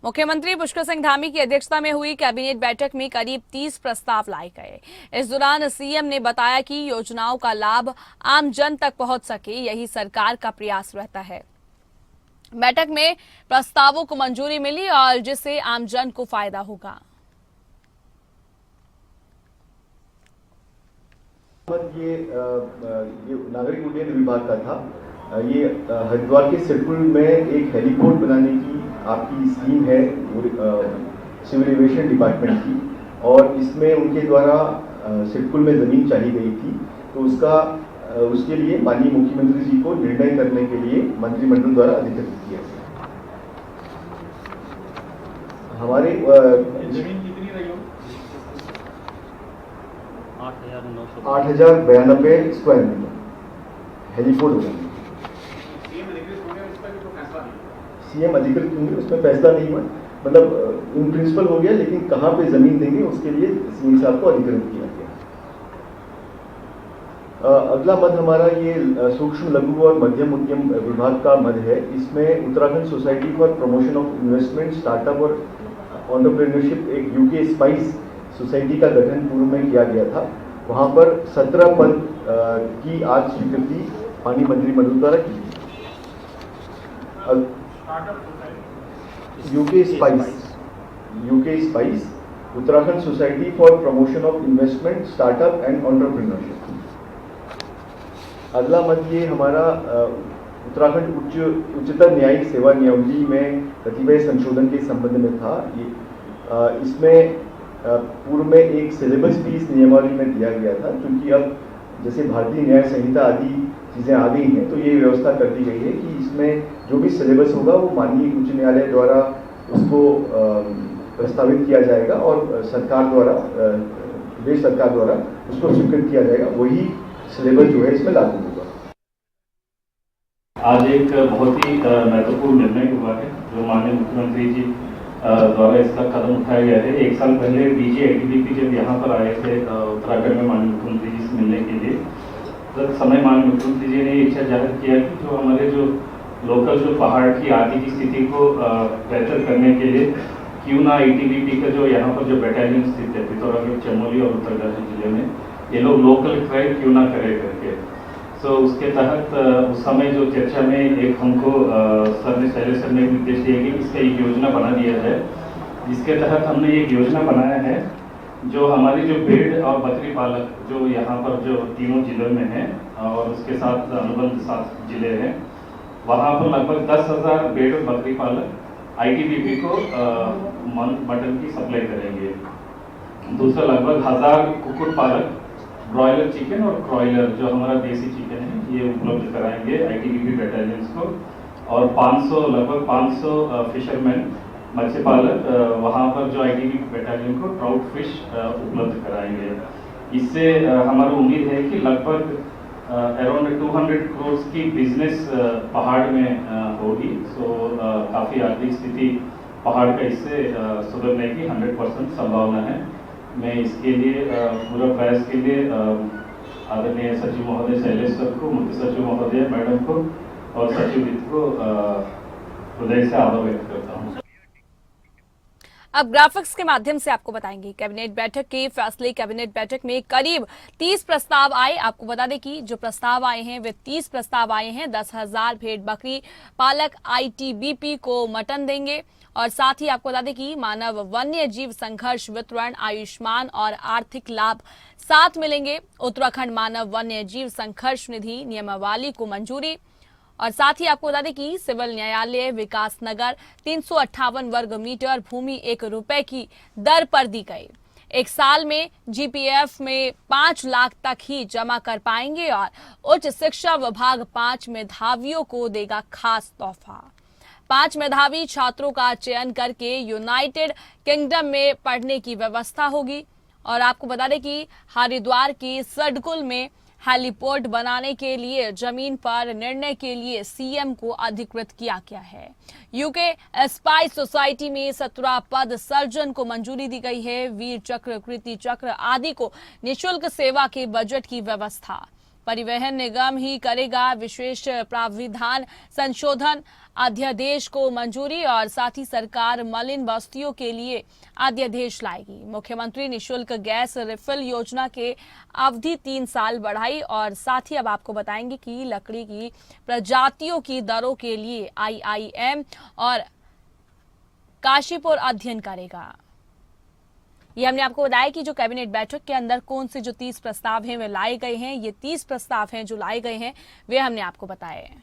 मुख्यमंत्री पुष्कर सिंह धामी की अध्यक्षता में हुई कैबिनेट बैठक में करीब 30 प्रस्ताव लाए गए। इस दौरान सीएम ने बताया कि योजनाओं का लाभ आम जन तक पहुंच सके, यही सरकार का प्रयास रहता है। बैठक में प्रस्तावों को मंजूरी मिली और जिससे आम जन को फायदा होगा। ये नागरिक उड्डयन विभाग का था। ये हरिद्वार के सिरपुर में एक हेलीपोर्ट बनाने की आपकी स्कीम है सिविल एविएशन डिपार्टमेंट की, और इसमें उनके द्वारा सिरपुर में ज़मीन चाहिए गई थी, तो उसके लिए माननीय मुख्यमंत्री जी को निर्णय करने के लिए मंत्रिमंडल द्वारा अधिकृत किया गया। हमारे जमीन कितनी रही हो? 8,092 स्क्वायर मीटर हेलीपोर्ट बनाने। सीएम अधिकृत होंगे, उसमें फैसला नहीं हुआ, मतलब इन प्रिंसिपल हो गया, लेकिन कहाँ पे जमीन देंगे उसके लिए सीएम साहब को अधिकृत किया गया। अगला मद हमारा ये सूक्ष्म लघु और मध्यम उद्यम विभाग का मद है। इसमें Uttarakhand society for promotion of investment, startup और एंटरप्रेन्योरशिप, एक यूके स्पाइस सोसाइटी का गठन पूर्व में किया गया था। वहाँ पर 17 पद की आज स्वीकृति माननीय मंत्रिमंडल द्वारा की। UK spice, Uttarakhand society for promotion of investment, startup and entrepreneurship. अगला मद ये हमारा उत्तराखंड उच्चतर न्यायिक सेवा नियमावली में कतिपय संशोधन के संबंध में था। ये इसमें पूर्व में एक सिलेबस भी इस नियमावली में दिया गया था, क्योंकि अब जैसे भारतीय न्याय संहिता आदि चीज़ें आ गई हैं, तो ये व्यवस्था कर दी गई है कि इसमें जो भी सिलेबस होगा वो माननीय उच्च न्यायालय द्वारा उसको प्रस्तावित किया जाएगा और सरकार द्वारा, प्रदेश सरकार द्वारा उसको स्वीकृत किया जाएगा। वही सिलेबस जो है इसमें लागू होगा। आज एक बहुत ही महत्वपूर्ण निर्णय हुआ है, जो माननीय मुख्यमंत्री जी द्वारा इसका कदम उठाया गया है। 1 साल पहले डीजी आईटीबीपी जब यहाँ पर आए थे उत्तराखंड में माननीय मुख्यमंत्री जी से मिलने के लिए, तब समय माननीय मुख्यमंत्री जी ने इच्छा जाहिर किया कि जो हमारे जो लोकल जो पहाड़ की आर्थिक स्थिति को बेहतर करने के लिए क्यों ना आईटीबीपी का जो यहाँ पर जो बैटालियन स्थित है पिथौरागढ़, चमोली और उत्तरकाशी जिले में, ये लोग लोकल क्राइम क्यों ना करे करके। तो उसके तहत उस समय जो चर्चा में एक हमको सर ने शैलेश सर ने निर्देश दिया कि इसका एक योजना बना दिया जाए, जिसके तहत हमने एक योजना बनाया है। जो हमारी जो भेड़ और बकरी पालक जो यहाँ पर जो तीनों जिलों में हैं और उसके साथ अनुबंध 7 जिले हैं, वहाँ पर लगभग 10,000 भेड़ और बकरी पालक आईटीबीपी को मटन की सप्लाई करेंगे। दूसरा लगभग 1000 कुक्कुट पालक ब्रॉयलर चिकन और क्रॉयलर जो हमारा देसी चिकन है ये उपलब्ध कराएंगे आईटीबीपी बैटालियंस को, और 500 लगभग 500 फिशरमैन मत्स्य पालक वहाँ पर जो आईटीबीपी बैटालियन को ट्राउट फिश उपलब्ध कराएंगे। इससे हमारा उम्मीद है कि लगभग अराउंड 200 करोड़ की बिजनेस पहाड़ में होगी। सो काफ़ी आर्थिक स्थिति पहाड़ का इससे सुधरने की 100% संभावना है। मैं इसके लिए पूरा प्रयास के लिए आदरणीय सचिव महोदय शैलेश सर को, मुख्य सचिव महोदय मैडम को और सचिव वित्त को हृदय से आभार व्यक्त करता हूँ। अब ग्राफिक्स के माध्यम से आपको बताएंगे कैबिनेट बैठक के फैसले। कैबिनेट बैठक में करीब 30 प्रस्ताव आए। आपको बता दें कि जो प्रस्ताव आए हैं वे 30 प्रस्ताव आए हैं। 10,000 भेड़ बकरी पालक आईटीबीपी को मटन देंगे, और साथ ही आपको बता दें कि मानव वन्य जीव संघर्ष वितरण, आयुष्मान और आर्थिक लाभ साथ मिलेंगे। उत्तराखंड मानव वन्य जीव संघर्ष निधि नियमावली को मंजूरी, और साथ ही आपको बता दें कि सिविल न्यायालय विकास नगर 358 वर्ग मीटर भूमि 1 रुपए की दर पर दी गई। 1 साल में जीपीएफ में 5 लाख तक ही जमा कर पाएंगे, और उच्च शिक्षा विभाग 5 मेधावियों को देगा खास तोहफा। 5 मेधावी छात्रों का चयन करके यूनाइटेड किंगडम में पढ़ने की व्यवस्था होगी। और आपको बता दें कि हरिद्वार की सडकुल में हेलीपोर्ट बनाने के लिए जमीन पर निर्णय के लिए सीएम को अधिकृत किया गया है। यूके स्पाइस सोसाइटी में 17 पद सर्जन को मंजूरी दी गई है। वीर चक्र, कृति चक्र आदि को निःशुल्क सेवा के बजट की व्यवस्था। परिवहन निगम ही करेगा विशेष प्राविधान संशोधन अध्यादेश को मंजूरी और साथ ही सरकार मलिन बस्तियों के लिए अध्यादेश लाएगी। मुख्यमंत्री निशुल्क गैस रिफिल योजना के अवधि 3 साल बढ़ाई और साथ ही अब आपको बताएंगे कि लकड़ी की प्रजातियों की दरों के लिए IIM और काशीपुर अध्ययन करेगा। ये हमने आपको बताया कि जो कैबिनेट बैठक के अंदर कौन से जो 30 प्रस्ताव हैं वे लाए गए हैं। ये 30 प्रस्ताव हैं जो लाए गए हैं वे हमने आपको बताए हैं।